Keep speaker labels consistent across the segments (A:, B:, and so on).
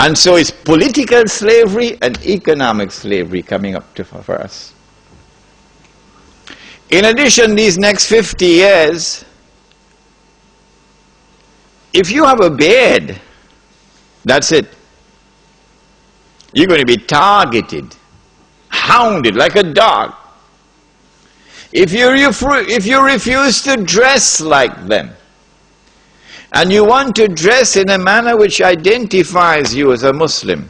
A: And so it's political slavery and economic slavery coming up for us. In addition, these next 50 years, if you have a beard, that's it. You're going to be targeted, hounded like a dog. If you refuse to dress like them, and you want to dress in a manner which identifies you as a Muslim,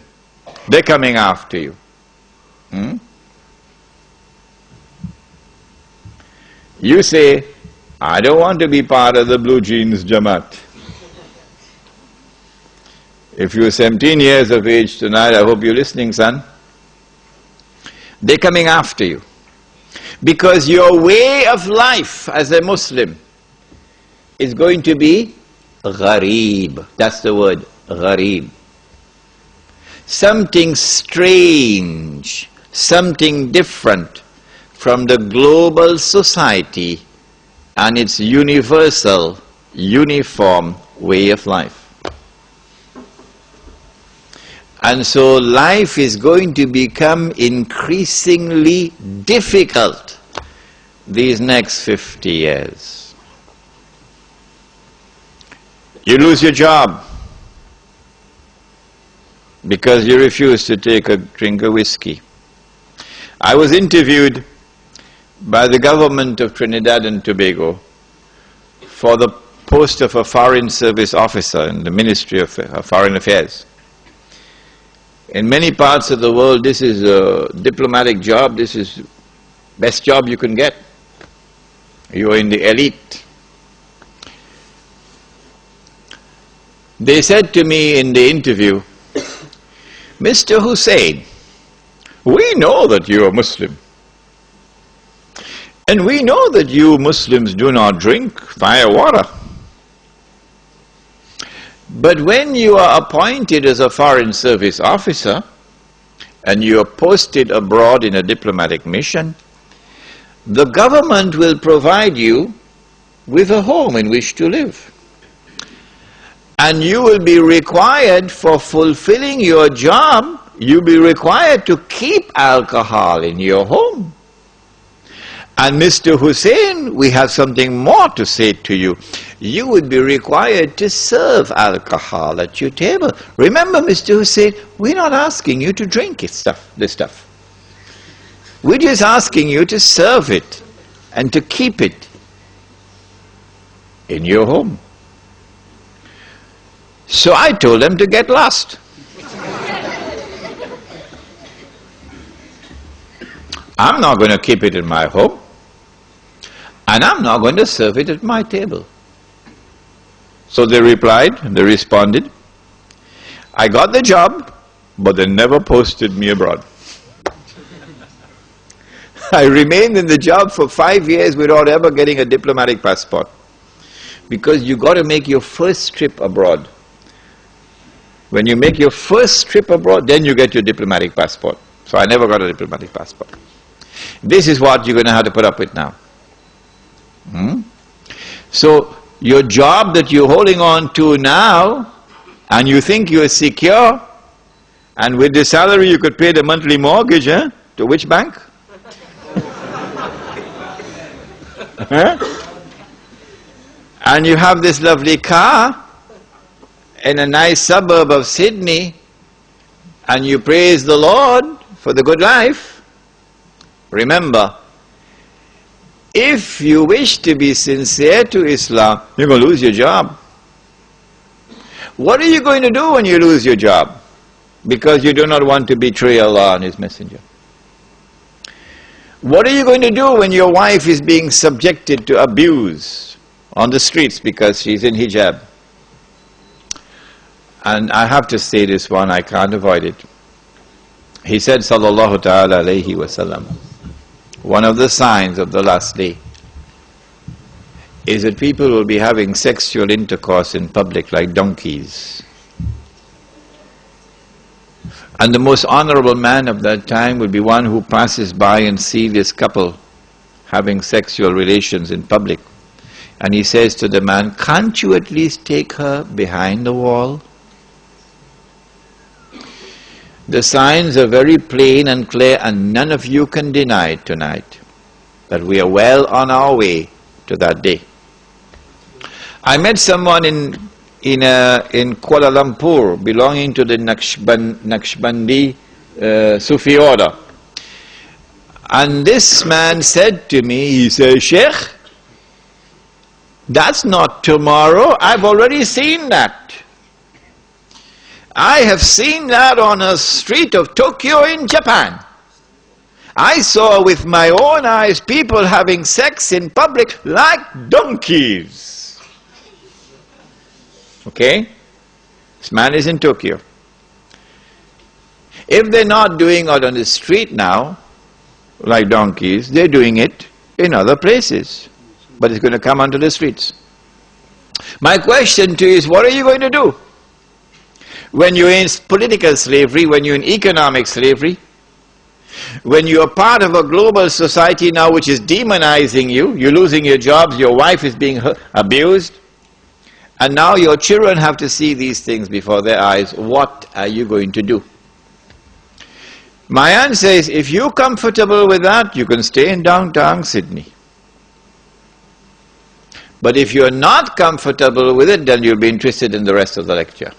A: they're coming after you. You say, I don't want to be part of the blue jeans Jamaat. If you're 17 years of age tonight, I hope you're listening, son. They're coming after you. Because your way of life as a Muslim is going to be ghareeb. That's the word, ghareeb. Something strange, something different from the global society and its universal, uniform way of life. And so life is going to become increasingly difficult these next 50 years. You lose your job because you refuse to take a drink of whiskey. I was interviewed by the government of Trinidad and Tobago for the post of a foreign service officer in the Ministry of Foreign Affairs. In many parts of the world, this is a diplomatic job, this is best job you can get. You are in the elite. They said to me in the interview, Mr. Hosein, we know that you are Muslim. And we know that you Muslims do not drink fire water. But when you are appointed as a foreign service officer and you are posted abroad in a diplomatic mission, the government will provide you with a home in which to live. And you will be required, for fulfilling your job, you'll be required to keep alcohol in your home. And Mr. Hosein, we have something more to say to you. You would be required to serve alcohol at your table. Remember, Mr. Hosein, we're not asking you to drink this stuff. We're just asking you to serve it and to keep it in your home. So I told them to get lost. I'm not going to keep it in my home. And I'm not going to serve it at my table. So they replied, they responded, I got the job, but they never posted me abroad. I remained in the job for 5 years without ever getting a diplomatic passport. Because you got to make your first trip abroad. When you make your first trip abroad, then you get your diplomatic passport. So I never got a diplomatic passport. This is what you're going to have to put up with now. So your job that you're holding on to now, and you think you're secure, and with the salary you could pay the monthly mortgage, to which bank? And you have this lovely car in a nice suburb of Sydney, and you praise the Lord for the good life. Remember, if you wish to be sincere to Islam, you're going to lose your job. What are you going to do when you lose your job? Because you do not want to betray Allah and His Messenger. What are you going to do when your wife is being subjected to abuse on the streets because she's in hijab? And I have to say this one, I can't avoid it. He said, sallallahu ta'ala alayhi wa sallam, one of the signs of the last day is that people will be having sexual intercourse in public like donkeys. And the most honorable man of that time will be one who passes by and sees this couple having sexual relations in public. And he says to the man, can't you at least take her behind the wall? The signs are very plain and clear, and none of you can deny it tonight that we are well on our way to that day. I met someone in Kuala Lumpur belonging to the Naqshbandi Sufi order. And this man said to me, he said, "Sheikh, that's not tomorrow. I've already seen that. I have seen that on a street of Tokyo in Japan. I saw with my own eyes people having sex in public like donkeys." Okay? This man is in Tokyo. If they're not doing it on the street now, like donkeys, they're doing it in other places. But it's going to come onto the streets. My question to you is, what are you going to do? When you're in political slavery, when you're in economic slavery, when you're part of a global society now which is demonizing you, you're losing your jobs, your wife is being abused, and now your children have to see these things before their eyes, what are you going to do? My answer is, if you're comfortable with that, you can stay in downtown Sydney. But if you're not comfortable with it, then you'll be interested in the rest of the lecture.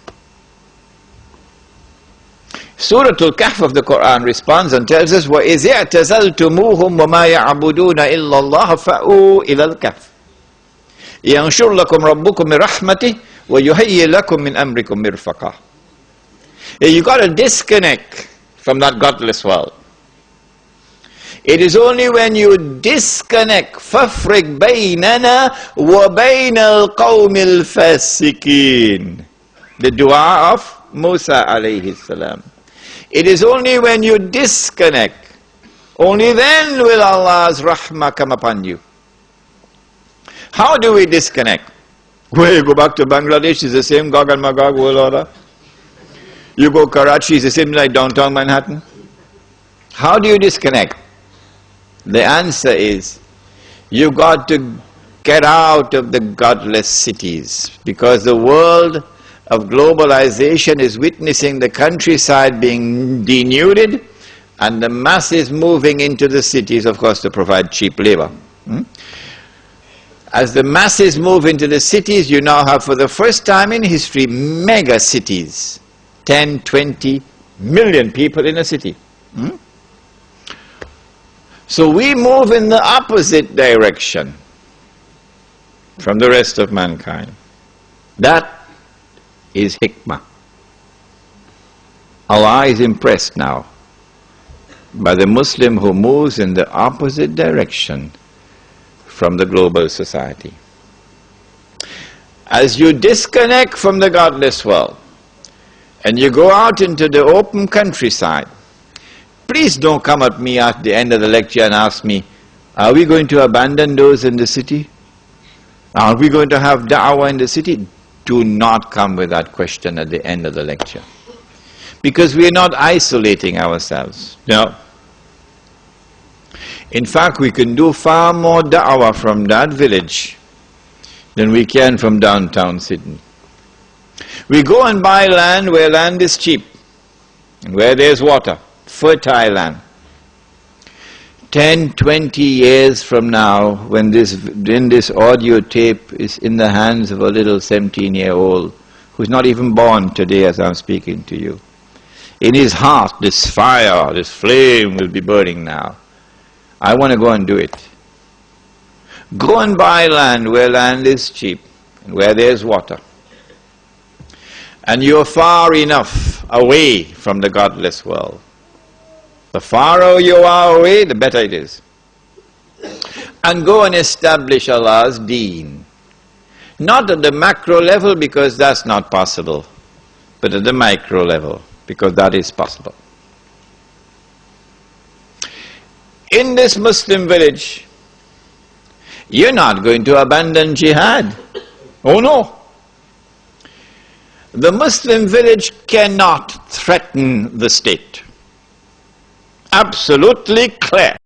A: Surah Al-Kahf of the Quran responds and tells us, وَإِذِ اعْتَزَلْتُمُوهُمْ وَمَا يَعْبُدُونَ إِلَّا اللَّهَ فَأْوُوا إِلَى الْكَهْفِ يَنْشُرْ لَكُمْ رَبُّكُمْ مِنْ رَحْمَتِهِ وَيُهَيِّئْ لَكُمْ مِنْ أَمْرِكُمْ مِرْفَقًا. You got to disconnect from that godless world. It is only when you disconnect, فَافْرِقْ بَيْنَنَا وَبَيْنَ الْقَوْمِ الْفَاسِقِينَ, the dua of Musa alayhi salam. It is only when you disconnect, only then will Allah's rahmah come upon you. How do we disconnect? Well, you go back to Bangladesh, it's the same Gog and Magog world order. You go Karachi, it's the same like downtown Manhattan. How do you disconnect? The answer is, you got to get out of the godless cities, because the world of globalization is witnessing the countryside being denuded and the masses moving into the cities, of course, to provide cheap labor. As the masses move into the cities, you now have, for the first time in history, mega cities. 10, 20 million people in a city. So we move in the opposite direction from the rest of mankind. That is hikmah. Allah is impressed now by the Muslim who moves in the opposite direction from the global society. As you disconnect from the godless world and you go out into the open countryside, please don't come at me at the end of the lecture and ask me, are we going to abandon those in the city? Are we going to have da'wah in the city? Do not come with that question at the end of the lecture. Because we are not isolating ourselves. No. In fact, we can do far more da'wah from that village than we can from downtown Sydney. We go and buy land where land is cheap and where there's water, fertile land. 10, 20 years from now, when this audio tape is in the hands of a little 17-year-old who's not even born today as I'm speaking to you, in his heart this fire, this flame will be burning now. I want to go and do it. Go and buy land where land is cheap and where there's water. And you're far enough away from the godless world. The farther you are away, the better it is. And go and establish Allah's deen. Not at the macro level, because that's not possible, but at the micro level, because that is possible. In this Muslim village, you're not going to abandon jihad. Oh no. The Muslim village cannot threaten the state. Absolutely clear.